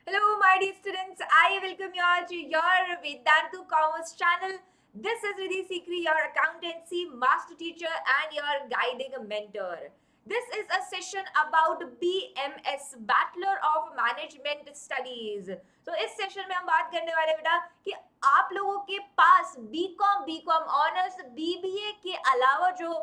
Hello, my dear students. I welcome you all to your Vedantu Commerce channel. This is Riddhi Sikri, your accountancy master teacher and your guiding mentor. This is a session about BMS, Bachelor of Management Studies. तो इस session में हम बात करने वाले बेटा कि आप लोगों के पास बीकॉम ऑनर्स बीबीए के अलावा जो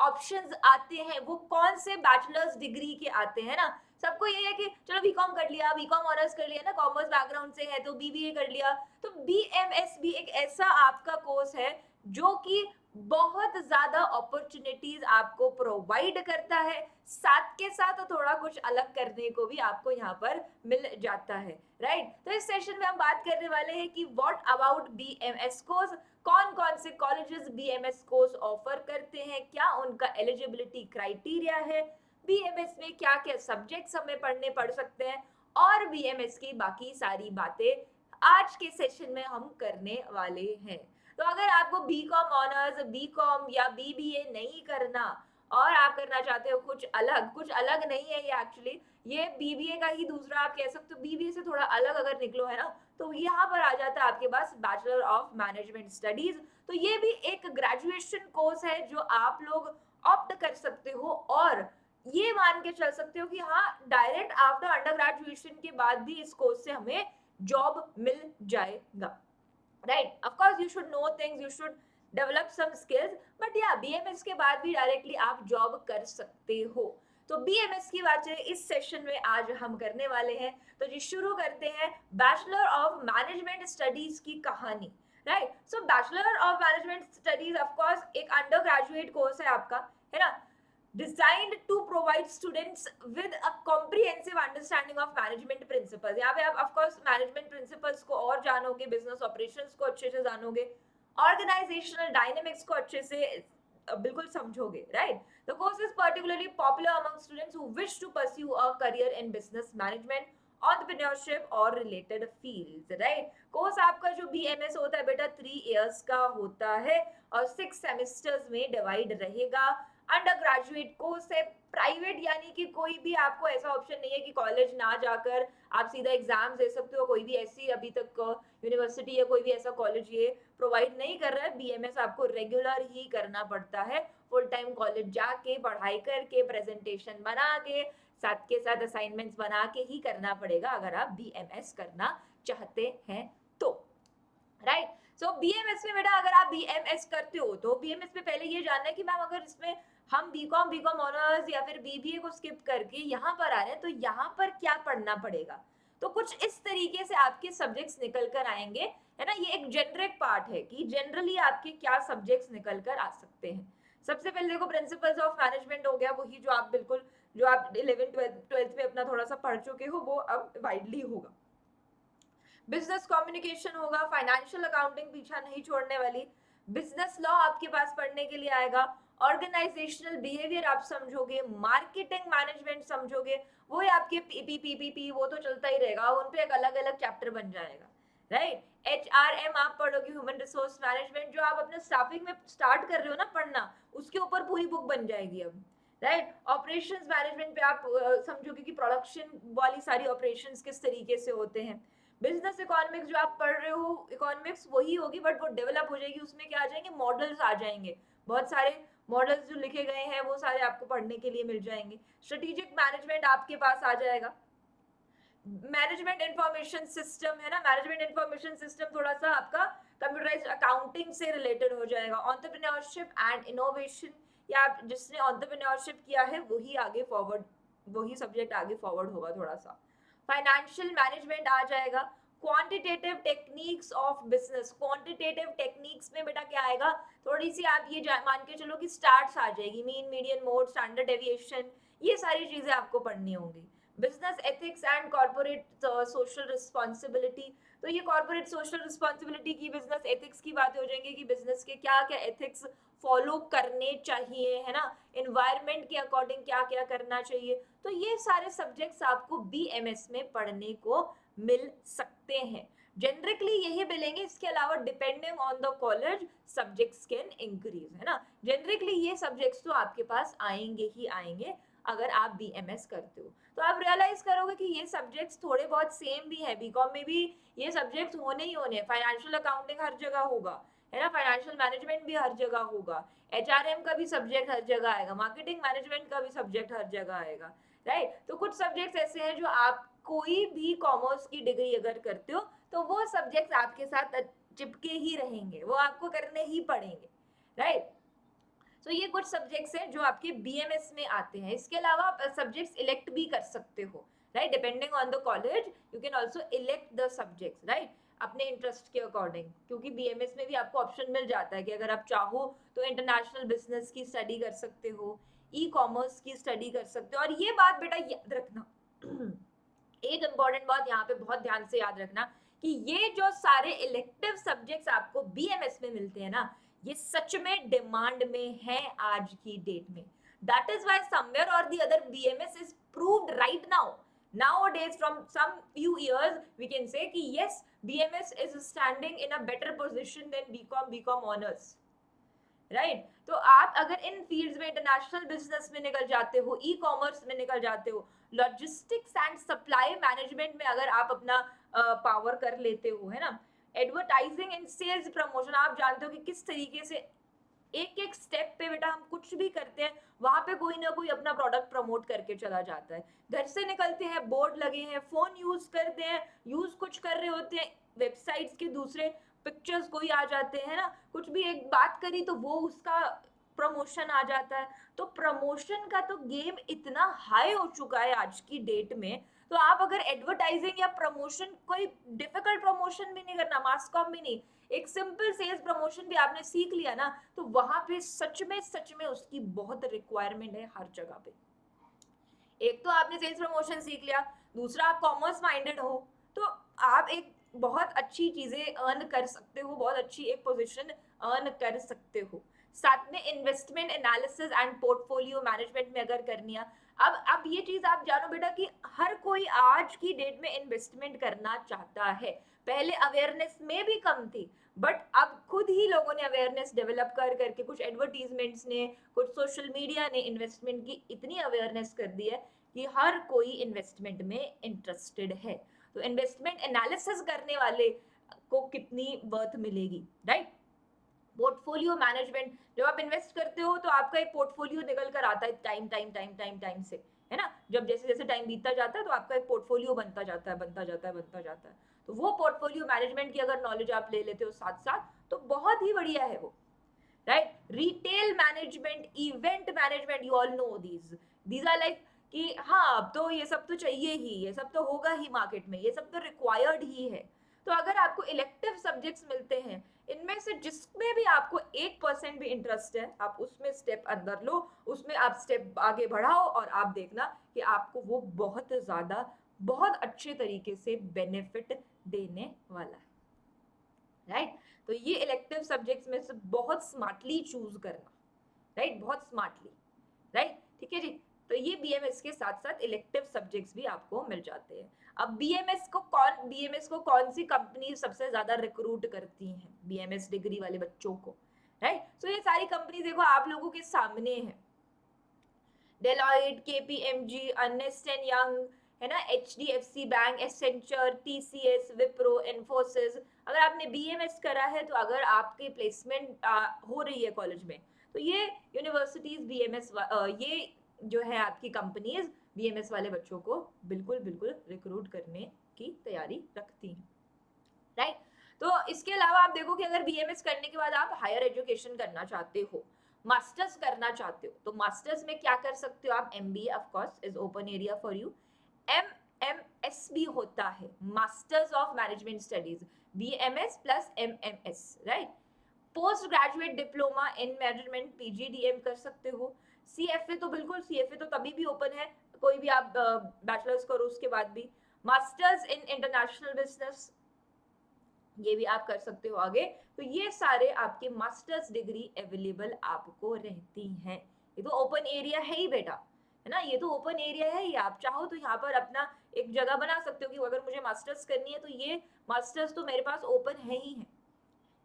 ऑप्शंस आते हैं वो कौन से बैचलर्स डिग्री के आते हैं ना। सबको ये है कि चलो बीकॉम कर लिया, बीकॉम ऑनर्स कर लिया ना, कॉमर्स बैकग्राउंड से है तो बीबीए कर लिया। तो बीएमएस भी एक ऐसा आपका कोर्स है जो कि बहुत ज्यादा अपॉर्चुनिटीज आपको प्रोवाइड करता है, साथ के साथ थोड़ा कुछ अलग करने को भी आपको यहाँ पर मिल जाता है, राइट। तो इस सेशन में हम बात करने वाले हैं कि व्हाट अबाउट बीएमएस कोर्स, कौन कौन से कॉलेजेस बीएमएस कोर्स ऑफर करते हैं, क्या उनका एलिजिबिलिटी क्राइटेरिया है, बीएमएस में क्या क्या सब्जेक्ट्स हमें पढ़ने पड़ सकते हैं, और बीएमएस की बाकी सारी बातें आज के सेशन में हम करने वाले हैं। तो अगर आपको बीकॉम ऑनर्स, बीकॉम या बीबीए नहीं करना और आप करना चाहते हो कुछ अलग नहीं है ये एक्चुअली, ये बीबीए का ही दूसरा आप कह सकते हो, बीबीए से थोड़ा अलग अगर निकलो है ना, तो यहाँ पर आ जाता है आपके पास बैचलर ऑफ मैनेजमेंट स्टडीज। तो ये भी एक ग्रेजुएशन कोर्स है जो आप लोग ऑप्ट कर सकते हो और ये मान के चल सकते हो कि हाँ, डायरेक्ट आफ्टर अंडर ग्रेजुएशन के बाद भी इस कोर्स से हमें जॉब मिल जाएगा, right. Of course you should know things, you should develop some skills, but या बीएमएस के बाद भी डायरेक्टली आप जॉब कर सकते हो। तो बीएमएस की बातें इस सेशन में आज हम करने वाले हैं। तो जी शुरू करते हैं बैचलर ऑफ मैनेजमेंट स्टडीज की कहानी, right. So bachelor of management studies of course एक अंडर ग्रेजुएट कोर्स है आपका, है ना, designed to provide students with a comprehensive understanding of management principles। यहाँ पे आप of course management principles को और जानोगे, business operations को अच्छे से जानोगे, organizational dynamics को अच्छे से बिल्कुल समझोगे, right? The course is particularly popular among students who wish to pursue a career in business management, entrepreneurship और related fields, right? कोर्स आपका जो BMS होता है बेटा 3 years का होता है और 6 सेमेस्टर्स में डिवाइड रहेगा। अंडर ग्रेजुएट कोर्स है, प्राइवेट यानी कि कोई भी आपको ऐसा ऑप्शन नहीं है कि कॉलेज ना जाकर आप सीधा एग्जाम दे सकते हो। कोई भी ऐसी अभी तक यूनिवर्सिटी या कोई भी ऐसा कॉलेज ये प्रोवाइड नहीं कर रहा है। बीएमएस आपको रेगुलर ही करना पड़ता है, फुल टाइम कॉलेज जाके पढ़ाई करके प्रेजेंटेशन बना के साथ के साथ असाइनमेंट्स बना के ही करना पड़ेगा अगर आप बीएमएस करना चाहते हैं तो, राइट। सो बीएमएस में बेटा अगर आप बीएमएस करते हो तो बीएमएस में पहले ये जानना है कि मैम अगर इसमें हम बीकॉम ऑनर्स या फिर बीबीए को स्किप करके यहाँ पर आ रहे हैं तो यहाँ पर क्या पढ़ना पड़ेगा। तो कुछ इस तरीके से आपके सब्जेक्ट्स निकल कर आएंगे, है ना। ये एक जेनरिक पार्ट है कि जनरली आपके क्या सब्जेक्ट्स निकल कर आ सकते हैं। सबसे पहले देखो प्रिंसिपल्स ऑफ मैनेजमेंट हो गया, वही जो आप बिल्कुल जो आप 11th 12th में अपना थोड़ा सा पढ़ चुके हो वो अब वाइडली होगा। बिजनेस कम्युनिकेशन होगा, फाइनेंशियल अकाउंटिंग पीछा नहीं छोड़ने वाली, बिजनेस लॉ आपके पास पढ़ने के लिए आएगा, ऑर्गेनाइजेशनल बिहेवियर आप समझोगे, मार्केटिंग मैनेजमेंट समझोगे, वो आपके पीपीपीपी वो तो चलता ही रहेगा, उन पे एक अलग अलग चैप्टर बन जाएगा, राइट। एचआरएम आप पढ़ोगे, ह्यूमन रिसोर्स मैनेजमेंट, जो आप अपने स्टाफिंग में स्टार्ट कर रहे हो ना पढ़ना, उसके ऊपर पूरी बुक बन जाएगी अब, राइट। ऑपरेशंस मैनेजमेंट पे आप समझोगे कि प्रोडक्शन वाली सारी ऑपरेशंस किस तरीके से होते हैं। बिजनेस इकोनॉमिक्स जो आप पढ़ रहे हो, इकोनॉमिक्स वही होगी बट वो डेवलप हो जाएगी, उसमें क्या आ जाएंगे, मॉडल्स आ जाएंगे, बहुत सारे मॉडल्स जो लिखे गए हैं वो सारे आपको पढ़ने के लिए मिल जाएंगे। स्ट्रेटेजिक मैनेजमेंट आपके पास आ जाएगा। मैनेजमेंट इंफॉर्मेशन सिस्टम है ना, मैनेजमेंट इंफॉर्मेशन सिस्टम थोड़ा सा आपका कंप्यूटराइज्ड अकाउंटिंग से रिलेटेड हो जाएगा। एंटरप्रेन्योरशिप एंड इनोवेशन, या जिसने एंटरप्रेन्योरशिप किया है वही आगे फॉरवर्ड, वही सब्जेक्ट आगे फॉरवर्ड होगा थोड़ा सा। फाइनेंशियल मैनेजमेंट आ जाएगा। Quantitative techniques of business, quantitative techniques में बेटा क्या आएगा, थोड़ी सी आप ये मान के चलो कि स्टार्ट्स आ जाएगी, mean median mode, standard deviation, ये सारी चीजें आपको पढ़नी होंगी। Business ethics and corporate social responsibility, तो ये कॉर्पोरेट सोशल रिस्पॉन्सिबिलिटी की, बिजनेस एथिक्स की बातें हो जाएंगी कि बिजनेस के क्या क्या एथिक्स फॉलो करने चाहिए, है ना, एनवायरनमेंट के अकॉर्डिंग क्या क्या करना चाहिए। तो ये सारे सब्जेक्ट्स आपको बीएमएस में पढ़ने को मिल सकते हैं। जेनरिकली यही मिलेंगे, इसके अलावा depending on the college subjects can increase, है ना। जेनरिकली ये सब्जेक्ट्स तो आपके पास आएंगे ही आएंगे, अगर आप BMS करते हो। तो आप रियलाइज करोगे कि ये सब्जेक्ट्स थोड़े बहुत सेम भी है, बीकॉम में भी ये सब्जेक्ट्स होने ही होने, फाइनेंशियल अकाउंटिंग हर जगह होगा, है ना, फाइनेंशियल मैनेजमेंट भी हर जगह होगा, HRM का भी सब्जेक्ट हर जगह आएगा, मार्केटिंग मैनेजमेंट का भी सब्जेक्ट हर जगह आएगा, राइट। तो कुछ सब्जेक्ट्स ऐसे हैं जो आप कोई भी कॉमर्स की डिग्री अगर करते हो तो वो सब्जेक्ट्स आपके साथ चिपके ही रहेंगे, वो आपको करने ही पड़ेंगे, राइट। तो ये कुछ सब्जेक्ट्स हैं जो आपके BMS में आते हैं। इसके अलावा आप सब्जेक्ट्स इलेक्ट भी कर सकते हो, right, depending on the college you can also elect the subjects, right, अपने इंटरेस्ट के अकॉर्डिंग, क्योंकि BMS में भी आपको ऑप्शन मिल जाता है कि अगर आप चाहो तो इंटरनेशनल बिजनेस की स्टडी कर सकते हो, ई-कॉमर्स की स्टडी कर सकते हो। और ये बात बेटा याद रखना एक इम्पॉर्टेंट बात यहाँ पे बहुत ध्यान से याद रखना कि ये जो सारे इलेक्टिव सब्जेक्ट्स आपको BMS में मिलते हैं ना, ये सच में डिमांड में है आज की डेट में। दैट इज व्हाई समवेयर और the other BMS is proved right now. Nowadays, from some few years, we can say कि yes, BMS is standing in a better position than BCom honors. Right तो आप अगर इन fields में international business में निकल जाते हो, ई-कॉमर्स में निकल जाते हो, लॉजिस्टिक्स एंड सप्लाई मैनेजमेंट में अगर आप अपना पावर कर लेते हो, है ना, एडवर्टाइजिंग एंड सेल्स प्रमोशन, आप जानते हो कि किस तरीके से एक एक स्टेप पे बेटा हम कुछ भी करते हैं वहां पे कोई ना कोई अपना प्रोडक्ट प्रमोट करके चला जाता है। घर से निकलते हैं, बोर्ड लगे हैं, फोन यूज करते हैं, यूज कुछ कर रहे होते हैं, वेबसाइट्स के दूसरे पिक्चर्स कोई आ जाते हैं ना, कुछ भी एक बात करी तो वो उसका प्रमोशन आ जाता है। तो प्रमोशन का तो गेम इतना हाई हो चुका है आज की डेट में। तो आप अगर एडवर्टाइजिंग या प्रमोशन, कोई डिफिकल्ट प्रमोशन भी नहीं करना, मास कॉम भी नहीं, एक सिंपल सेल्स प्रमोशन भी आपने सीख लिया ना, तो वहां पे सच में उसकी बहुत रिक्वायरमेंट है हर जगह पे। एक तो आपने सेल्स प्रमोशन सीख लिया, दूसरा आप कॉमर्स माइंडेड हो, तो आप एक बहुत अच्छी चीजें अर्न कर सकते हो, बहुत अच्छी एक पोजीशन अर्न कर सकते हो। साथ में investment analysis and portfolio management में अगर करनी है, अब ये चीज आप जानो बेटा कि हर कोई आज की डेट में इन्वेस्टमेंट करना चाहता है। पहले अवेयरनेस में भी कम थी, बट अब खुद ही लोगों ने अवेयरनेस डेवलप कर करके, कुछ एडवर्टीजमेंट्स ने, कुछ सोशल मीडिया ने इन्वेस्टमेंट की इतनी अवेयरनेस कर दी है कि हर कोई इन्वेस्टमेंट में इंटरेस्टेड है। तो इन्वेस्टमेंट एनालिसिस करने वाले को कितनी वर्थ मिलेगी, राइट। पोर्टफोलियो मैनेजमेंट, जब आप इन्वेस्ट करते हो तो आपका एक पोर्टफोलियो निकल कर आता है टाइम से, है ना, जब जैसे जैसे टाइम बीतता जाता है तो आपका एक पोर्टफोलियो बनता जाता है। तो वो पोर्टफोलियो मैनेजमेंट की अगर नॉलेज आप ले लेते हो साथ साथ, तो बहुत ही बढ़िया है वो, right. Retail management, event management, you all know these are like कि हाँ अब तो ये सब तो चाहिए ही, ये सब तो होगा ही मार्केट में, ये सब तो रिक्वायर्ड ही है। तो अगर आपको इलेक्टिव सब्जेक्ट्स मिलते हैं, इनमें से जिसमें भी आपको 1% भी इंटरेस्ट है, आप उसमें स्टेप अंदर लो, उसमें आप स्टेप आगे बढ़ाओ, और आप देखना कि आपको वो बहुत ज्यादा, बहुत अच्छे तरीके से बेनिफिट देने वाला है, राइट। तो ये इलेक्टिव सब्जेक्ट्स में से बहुत स्मार्टली चूज करना, राइट, बहुत स्मार्टली, राइट, ठीक है जी। तो ये BMS के साथ साथ इलेक्टिव सब्जेक्ट्स भी आपको मिल जाते हैं। अब BMS को कौन सी कंपनी सबसे ज्यादा रिक्रूट करती हैं BMS डिग्री वाले बच्चों को, राइट। सो ये सारी कंपनी देखो आप लोगों के सामने है, Deloitte, KPMG, Ernst and Young, है ना, HDFC bank, Accenture, TCS, Wipro, Infosys. अगर आपने BMS करा है तो अगर आपकी प्लेसमेंट हो रही है कॉलेज में, तो ये यूनिवर्सिटीज BMS ये जो है आपकी कंपनीज BMS वाले बच्चों को बिल्कुल बिल्कुल रिक्रूट करने की तैयारी रखती हैं, राइट। तो इसके अलावा आप देखो कि अगर BMS करने के बाद आप हायर एजुकेशन करना चाहते हो, मास्टर्स करना चाहते हो, तो मास्टर्स में क्या कर सकते हो आप, MBA of course is open area for you. MMS भी होता है, masters of management studies, BMS plus MMS, right. Post graduate diploma in management PGDM कर सकते हो। CFA तो बिल्कुल, CFA तो तभी भी ओपन है, कोई भी आप बैचलर्स करो उसके बाद भी। मास्टर्स इन इंटरनेशनल बिजनेस, ये भी आप कर सकते हो आगे। तो ये सारे आपके मास्टर्स डिग्री अवेलेबल आपको रहती हैं। ये तो ओपन एरिया है ही बेटा, है ना, ये तो ओपन एरिया है ही। आप चाहो तो यहाँ पर अपना एक जगह बना सकते हो कि अगर मुझे मास्टर्स करनी है तो ये मास्टर्स तो मेरे पास ओपन है ही है,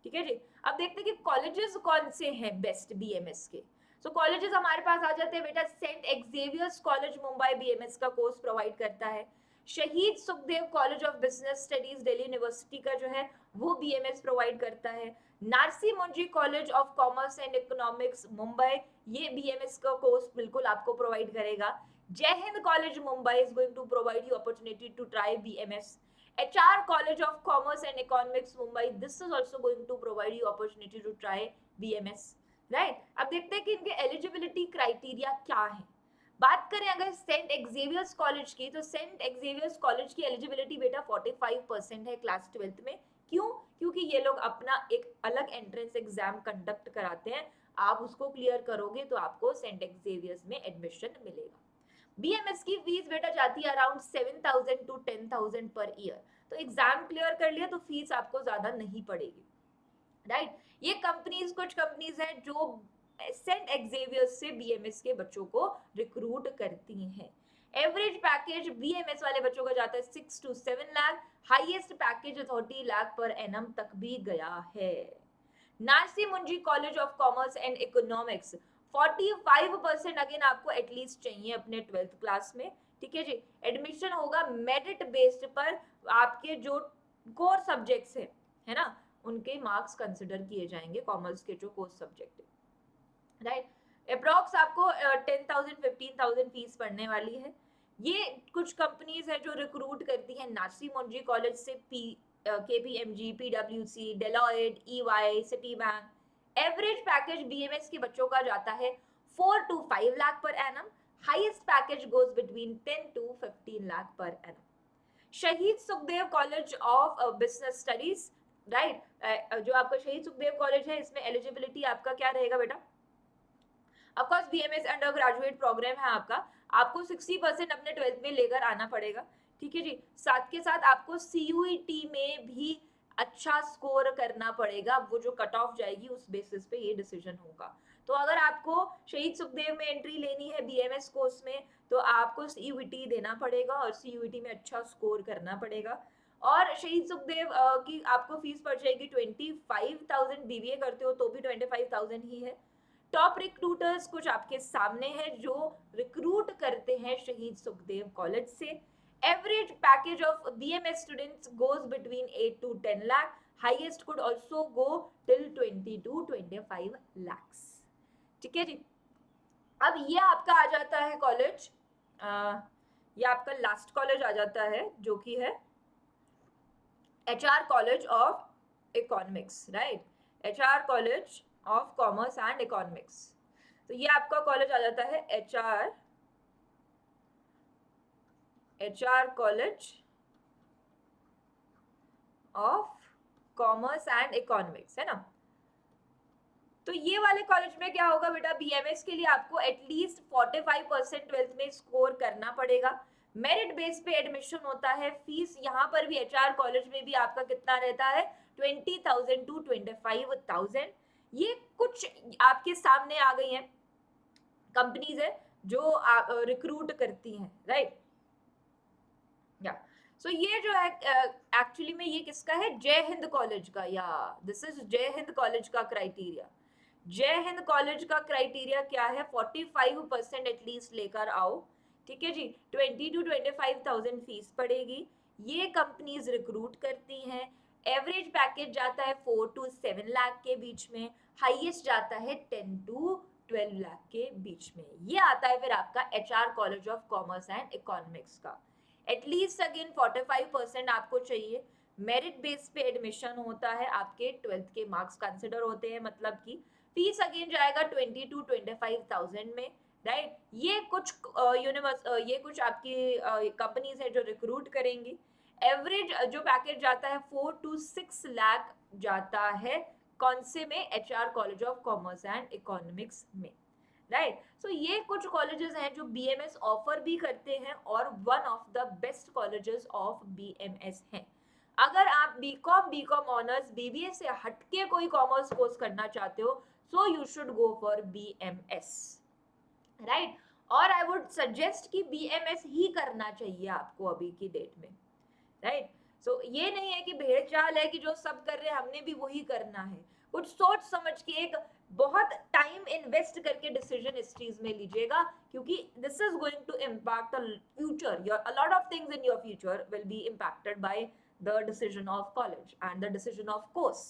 ठीक है जी। अब देखते हैं कि कॉलेजेस कौन से हैं बेस्ट BMS के। सो कॉलेजेस हमारे पास आ जाते हैं बेटा, सेंट एक्जेवियर्स कॉलेज मुंबई बीएमएस का कोर्स प्रोवाइड करता है। शहीद Sukhdev college of business studies Delhi university का जो है वो बीएमएस प्रोवाइड करता है। Narsee Monjee college of commerce and economics Mumbai, ये बीएमएस का कोर्स बिल्कुल आपको प्रोवाइड करेगा। Jai Hind college Mumbai is going to provide you opportunity to try BMS. HR College of Commerce and Economics Mumbai, this is also going to provide you opportunity to try BMS, right? अब देखते हैं कि इनके eligibility criteria क्या है। बात करें अगर सेंट एक्जेवियर्स कॉलेज की, तो सेंट एक्जेवियर्स कॉलेज की एलिजिबिलिटी बेटा 45% है क्लास 12th में। क्यों? क्योंकि ये लोग अपना एक अलग एंट्रेंस एग्जाम कंडक्ट कराते हैं, आप उसको क्लियर करोगे तो आपको सेंट एक्जेवियर्स में एडमिशन मिलेगा। बीएमएस की फीस बेटा जाती है अराउंड 7,000 to 10,000 पर ईयर। तो एग्जाम क्लियर कर लिया तो फीस आपको ज्यादा नहीं पड़ेगी, राइट? ये कंपनीज, कुछ कंपनीज हैं जो सेंट एक्जेवियर्स से बीएमएस के बच्चों को रिक्रूट करती हैं। एवरेज पैकेज बीएमएस वाले बच्चों का जाता है 6 to 7 lakh, highest package 30 lakh पर एनम तक भी गया है। Narsee Monjee college of commerce and economics, 45% again आपको एटलीस्ट चाहिए अपने 12th क्लास में, ठीक है जी। एडमिशन होगा मेरिट बेस्ड पर, आपके जो कोर सब्जेक्ट्स है ना, उनके मार्क्स कंसिडर किए जाएंगे, कॉमर्स के जो कोर्स सब्जेक्ट है, राइट। अप्रॉक्स आपको 10,000 15,000 फीस पड़ने वाली है। ये कुछ कंपनीज है जो रिक्रूट करती है नारसी मुंजी कॉलेज से, KPMG, PwC, Deloitte, EY, city bank. Average package BMS के बच्चों का जाता है 4 to 5 लाख पर annum, highest package goes between 10 to 15 lakh पर annum. Shaheed Sukhdev college of business studies, right, जो आपका शहीद सुखदेव कॉलेज है, इसमें एलिजिबिलिटी आपका क्या रहेगा बेटा? Of course BMS under graduate program है आपका, आपको 60% अपने 12th में लेकर आना पड़ेगा, ठीक है जी। साथ के साथ आपको सीयूईटी में भी अच्छा स्कोर करना पड़ेगा, वो जो कट ऑफ जाएगी उस बेसिस पे ये डिसीजन होगा। तो अगर आपको शहीद सुखदेव में एंट्री लेनी है बीएमएस कोर्स में, तो आपको सीयूईटी देना पड़ेगा और सीयूईटी में अच्छा स्कोर करना पड़ेगा। और शहीद सुखदेव की आपको फीस पड़ जाएगी 25,000, बीबीए करते हो तो भी 25,000 ही है। टॉप रिक्रूटर्स कुछ आपके सामने हैं जो रिक्रूट करते हैं शहीद सुखदेव कॉलेज से। Average package of BMS students goes between 8 to 10 lakh, highest could also go till 20 to 25 lakhs, ठीक है जी। अब ये आपका आ जाता है कॉलेज, ये आपका लास्ट कॉलेज आ जाता है जो कि है HR college of economics, right, HR college of commerce and economics. तो ये आपका कॉलेज आ जाता है HR college of commerce and economics, है ना। तो ये वाले कॉलेज में क्या होगा बेटा, बीएमएस के लिए आपको एटलीस्ट 45% 12th में स्कोर करना पड़ेगा। मेरिट बेस पे एडमिशन होता है। फीस यहाँ पर भी HR कॉलेज में भी आपका कितना रहता है, 20,000 to 25,000। ये कुछ आपके सामने आ गई हैं कंपनीज है जो रिक्रूट करती हैं, राइट। या सो ये जो है एक्चुअली में ये किसका है, जय हिंद कॉलेज का, या दिस इज जय हिंद कॉलेज का क्राइटेरिया। जय हिंद कॉलेज का क्राइटेरिया क्या है, 45% एटलीस्ट लेकर आओ, ठीक है जी। 20 to 25,000 फीस पड़ेगी। ये कंपनीज रिक्रूट करती हैं। एवरेज पैकेज जाता है 4 to 7 लाख के बीच में, हाईएस्ट जाता है 10 to 12 लाख के बीच में। ये आता है फिर आपका HR college of commerce and economics का। एटलीस्ट अगेन 45% आपको चाहिए। मेरिट बेस पे एडमिशन होता है, आपके 12th के मार्क्स कंसिडर होते हैं, मतलब कि फीस अगेन जाएगा 20 to 25,000 में, राइट। ये कुछ ये कुछ आपकी कंपनीज है जो रिक्रूट करेंगी। एवरेज जो पैकेज जाता है 4 to 6 लाख जाता है, कौन से में, HR college of commerce and economics में, राइट। सो ये कुछ कॉलेजेस हैं जो बीएमएस ऑफर भी करते हैं और one of the best colleges of BMS हैं। अगर आप बीकॉम ऑनर्स बीबीए से हटके कोई कॉमर्स कोर्स करना चाहते हो, so you should go for BMS, right. और आई वुड सजेस्ट कि बीएमएस ही करना चाहिए आपको अभी की डेट में, राइट। सो ये नहीं है कि भेड़ चाल है कि जो सब कर रहे हैं हमने भी वही करना है। कुछ सोच समझ के एक बहुत टाइम इन्वेस्ट करके डिसीजन इस चीज में लीजिएगा, क्योंकि this is going to impact the future, your a lot of things in your future will be impacted by the decision of college and the decision of course,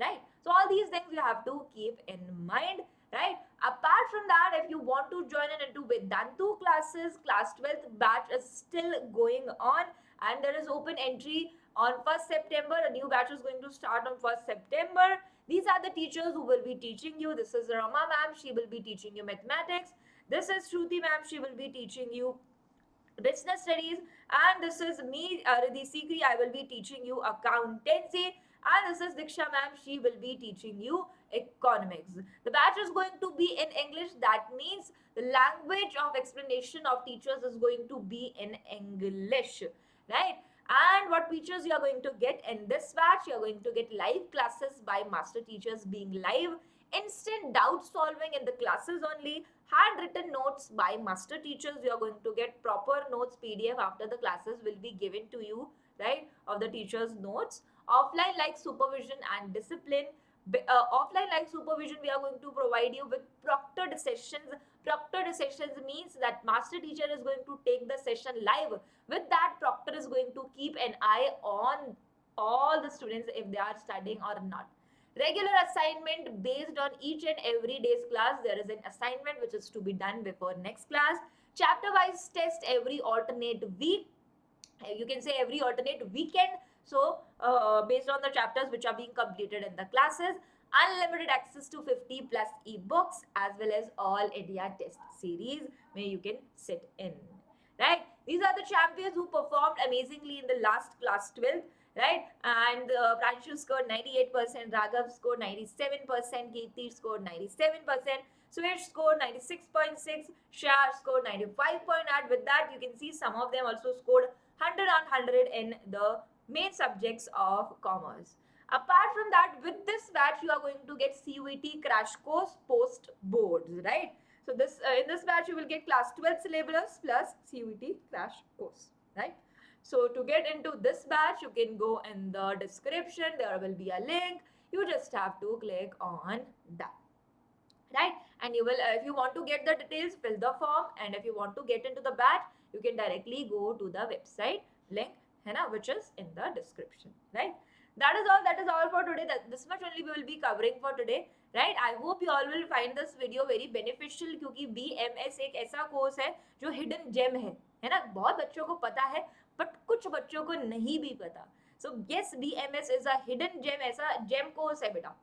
right? So all these things you have to keep in mind, right? Apart from that, if you want to join in into Vedantu classes, class 12th batch is still going on, and there is open entry on 1st September. A new batch is going to start on 1st September. These are the teachers who will be teaching you. This is Rama ma'am, she will be teaching you mathematics. This is Shruti ma'am, she will be teaching you business studies, and this is me, Riddhi Sikri, I will be teaching you accountancy, and this is Diksha ma'am, she will be teaching you economics. The batch is going to be in English, that means the language of explanation of teachers is going to be in English, right? And what features you are going to get in this batch? You are going to get live classes by master teachers being live, instant doubt solving in the classes only, handwritten notes by master teachers. You are going to get proper notes PDF after the classes will be given to you, right, of the teachers notes. Offline like supervision and discipline. Offline like supervision, we are going to provide you with proctored sessions. Proctored sessions means that master teacher is going to take the session live. With that, proctor is going to keep an eye on all the students if they are studying or not. Regular assignment based on each and every day's class. There is an assignment which is to be done before next class. Chapter wise test every alternate week. You can say every alternate weekend. So based on the chapters which are being completed in the classes. Unlimited access to 50 plus ebooks as well as all India test series where you can sit in, right? These are the champions who performed amazingly in the last class 12th, right? And Pranshul scored 98%, Raghav scored 97%, Kirti scored 97%, Suresh scored 96.6, Shah scored 95.8. With that, you can see some of them also scored 100 on 100 in the main subjects of commerce. Apart from that, with this batch, you are going to get CUET crash course post boards, right? So this in this batch, you will get class 12 syllabus plus CUET crash course, right? So to get into this batch, you can go in the description. There will be a link. You just have to click on that, right? And you will, if you want to get the details, fill the form. And if you want to get into the batch, you can directly go to the website link, which is in the description, right? That is all. That is all for today. This much only we will be covering for today, right? I hope you all will find this video very beneficial, क्योंकि BMS एक ऐसा course है जो hidden gem है ना? बहुत बच्चों को पता है, but कुछ बच्चों को नहीं भी पता. So yes, BMS is a hidden gem, ऐसा gem course है बेटा,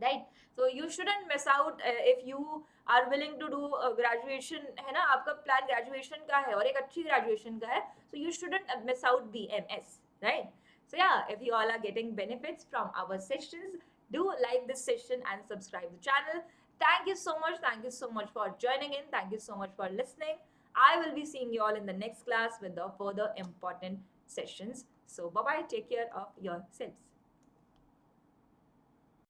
right? So you shouldn't miss out if you are willing to do graduation, है ना? आपका plan graduation का है और एक अच्छी graduation का है, so you shouldn't miss out BMS, right? So yeah, if you all are getting benefits from our sessions, do like this session and subscribe the channel. Thank you so much. Thank you so much for joining in. Thank you so much for listening. I will be seeing you all in the next class with the further important sessions. So bye bye. Take care of yourselves.